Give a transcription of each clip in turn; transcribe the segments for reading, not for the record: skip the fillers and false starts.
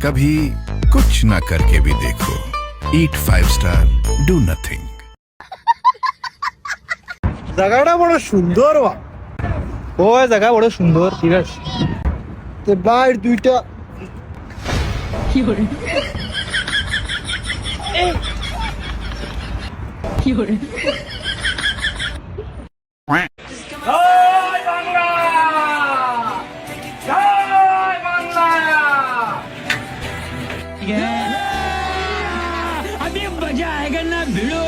कभी कुछ ना करके भी देखो। ईट 5 स्टार, डू नथिंग। জায়গাটা বড় সুন্দর বা ও জায়গা বড় সুন্দর ঠিক আছে তে বাইর দুইটা अभी मजा आएगा ना भिड़ो।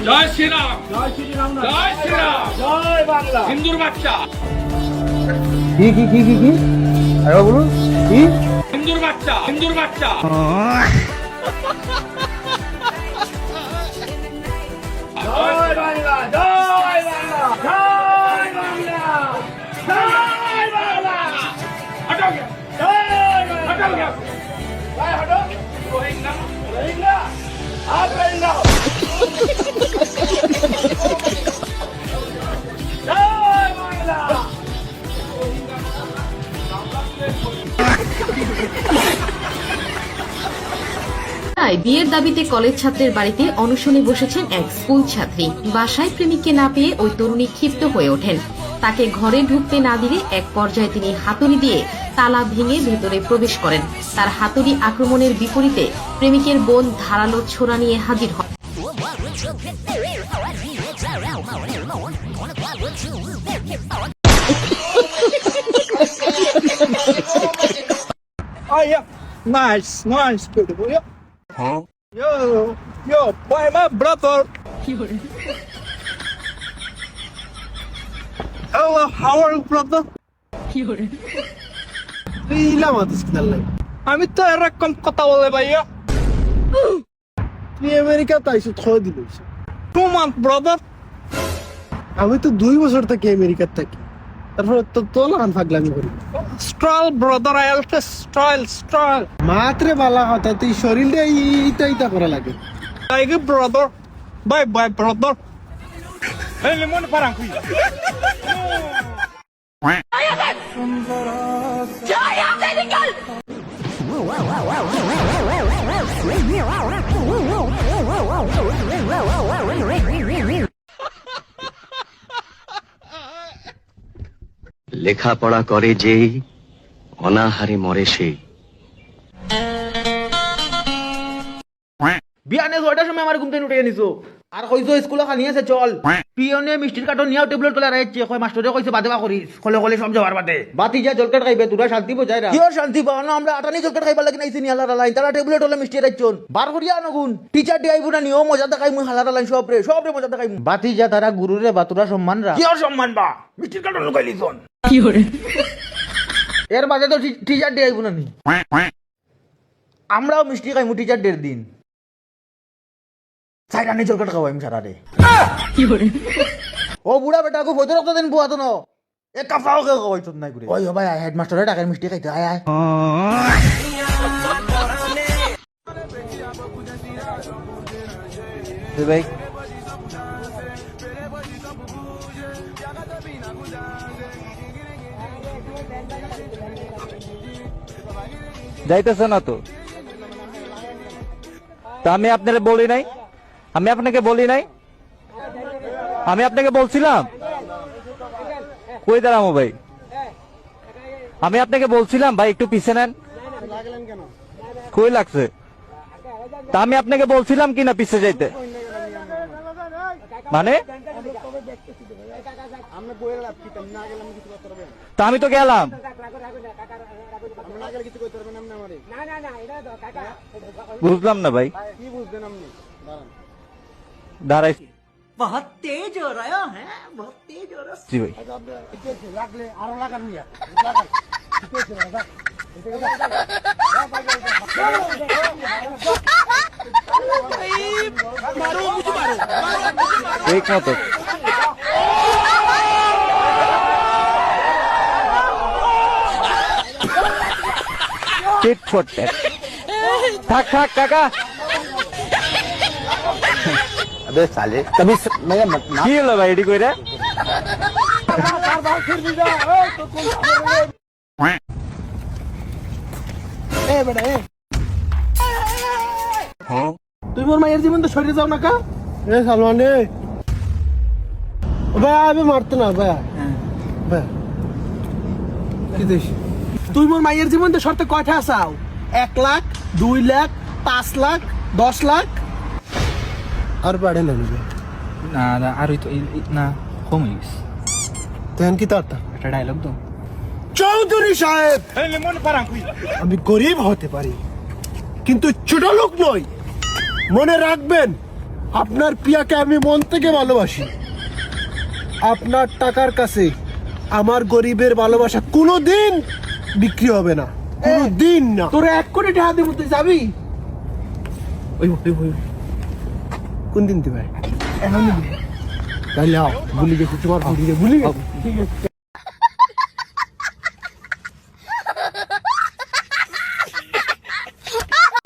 জয় শ্রীরাম, জয় শ্রীরাম, জয় শ্রীরাম, জয় বাংলা, হিন্দুর বাচ্চা, কি আরে বলুন কি হিন্দুর বাচ্চা, হিন্দুর বাচ্চা। জয় বাংলা, জয় বাংলা, জয় বাংলা, জয় বাংলা। হটো গিয়া, জয় বাংলা, হটো গিয়া, জয় হটো। রোহিঙ্গা, রোহিঙ্গা, आप रहिंगा। জয় বাংলা। তাই বিয়ের দাবিতে কলেজ ছাত্রের বাড়িতে অনশনে বসেছেন এক স্কুল ছাত্রী। বাসায় প্রেমিককে না পেয়ে ওই তরুণী ক্ষিপ্ত হয়ে ওঠেন। তাকে ঘরে ঢুকতে না দিলে এক পর্যায়ে তিনি হাতুড়ি দিয়ে তালা ভেঙে ভেতরে প্রবেশ করেন। তার হাতুড়ি আক্রমণের বিপরীতে প্রেমিকের বোন ধারালো ছোরা নিয়ে হাজির হন। Oh yeah, nice, beautiful. Yeah. Huh? Yo, boy, my brother. Hello, how are you, brother? ইলাম আদিস কিনাল্লাই আমি তো এরকম কথা বলে ভাইয়া। তুই আমেরিকা তাইছো থয় দিল 2 month, brother. আমি তো 2 বছর থেকে আমেরিকার থাকি তারপরে তো লাগান ফাগলামি করি Stroll, brother, I'll just stroll. মাত্রে বালা কথা তুই শরীরটা ইটা করা লাগে Like a brother. Bye, brother. Hey, limon parang kuy. লেখাপড়া করে যেই অনাহারে মরে সেই। বিয়ানে 6টার সময় আমার ঘুম থেকে উঠে নিছো আর কইছো স্কুলে খানি আছে চল পিয়নে মিষ্টির কার্টন নিয়াও টেবলেট তোলা রাইছে কই মাস্টারে কইছে বাদে বা করিস কলে সব যাবার বাদে বাতি যা জলকাট খাইবে তোরা শান্তি বজায় রাখ কিও শান্তি পাও না আমরা আটানি জলকাট খাইবার লাগি নাইছি নি আলাদা লাইন তারা টেবলেট হলে মিষ্টি রাইছন বার করিয়া নগুন টিচার ডে আইবো না নিও মজা দেখাই মুই হালাদা লাইন সব রে মজা দেখাই বাতি যা তারা গুরুরে বাতুরা সম্মান রা কিও সম্মান বা মিষ্টির কার্টন লুকাই লিছন কি করে এর বাদে তো টিচার ডে আইবো না নি আমরাও মিষ্টি খাইমু টিচার ডের দিন সাইডানি জলকাট খাওয়াই আমি সারা রে ও বুড়া বেটা কো ফটো রক্ত দেন বুয়া তো ন এ কাফাও কে খাওয়াই তো নাই করে ওই ভাই হেডমাস্টারে টাকার মিষ্টি খাইতে আয় ভাই যাইতেছে না তো তা আমি আপনাকে বলি নাই আমি আপনাকে বলছিলাম কই দাঁড়ামো ভাই আমি আপনাকে বলছিলাম ভাই একটু পিছে নেন কই লাগছে তা আমি আপনাকে বলছিলাম কিনা পিছে যাইতে মানে তা আমি তো গেলাম বুঝলাম না ভাই দাঁড়াই बहुत तेज हो रहा है बहुत तेज हो रहा জি ভাই লাগলে আরো লাগান মিয়া ঠিক মতো টিট ফর ট্যাট থাক কাকা अबे साले कभी मैं কি হলো ভাই এডি কইরা এ বেটা এ তুই মোর মায়ের জীবন তো সরিয়ে যাও না কা এ সালমান এ ভাই আমি মারতে না ভাই ভাই কি দেশ তুই মোর মায়ের জীবন তো শর্তে কয়টা আসাও 1 লাখ 2 লাখ 5 লাখ 10 লাখ আর বাড়ে না নিবে না না আর ওই তো না কম হয়ে গেছে তেন কি তারটা একটা ডায়লগ তো চৌধুরী সাহেব আমি গরিব হতে পারি কিন্তু ছোট লোক নই মনে রাখবেন আপনার পিয়াকে আমি মন থেকে ভালোবাসি আপনার টাকার কাছে আমার গরিবের ভালোবাসা কোনোদিন বিক্রি হবে না কোনোদিন না তোর 1 কোটি টাকা দিব তুই যাবি ওই কোন দিন দিবে এখন দিবি তাহলে আও ভুলি গেছি তোমার ভুলি গেছি ঠিক আছে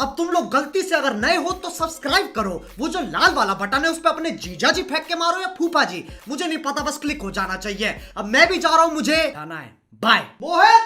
अब तुम लोग गलती से अगर नए हो तो सब्सक्राइब करो, वो जो लाल वाला बटन है उस पे अपने जीजा जी फेंक के मारो या फूफा जी, मुझे नहीं पता, बस क्लिक हो जाना चाहिए। अब मैं भी जा रहा हूं, मुझे जाना है, बाय। मोहित